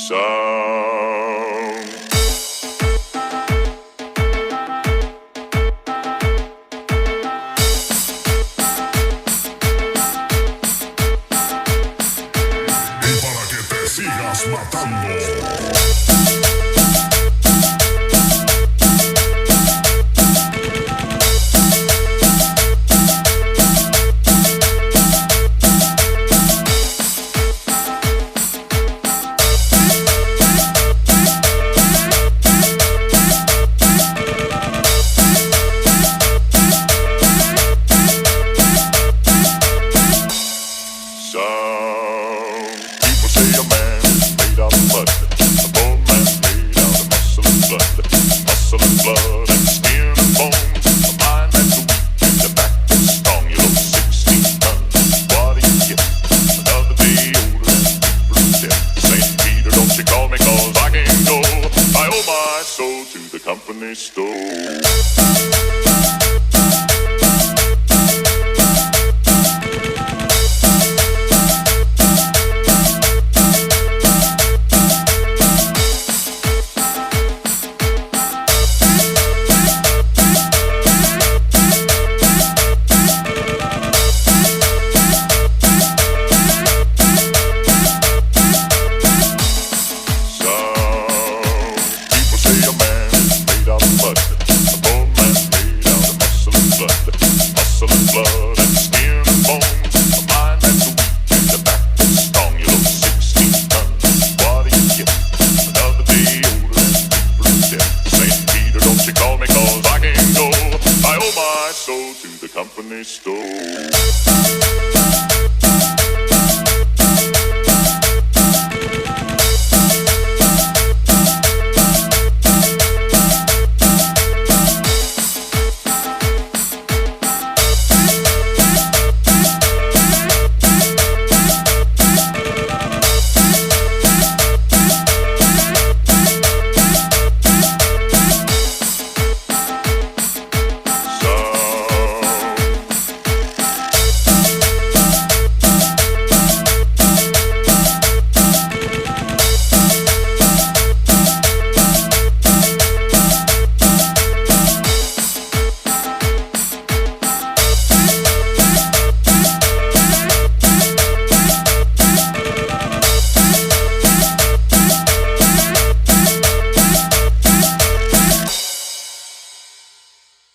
sound. Y para que te sigas matando. People say a man is made out of mud. A poor man's made out of muscle and blood. Muscle and blood and skin and bone. A mind that's weak and the back that's strong. You look 16 tons. What do you get? Another day older and deeper in debt. St. Peter, don't you call me 'cause I can't go. I owe my soul to the company store.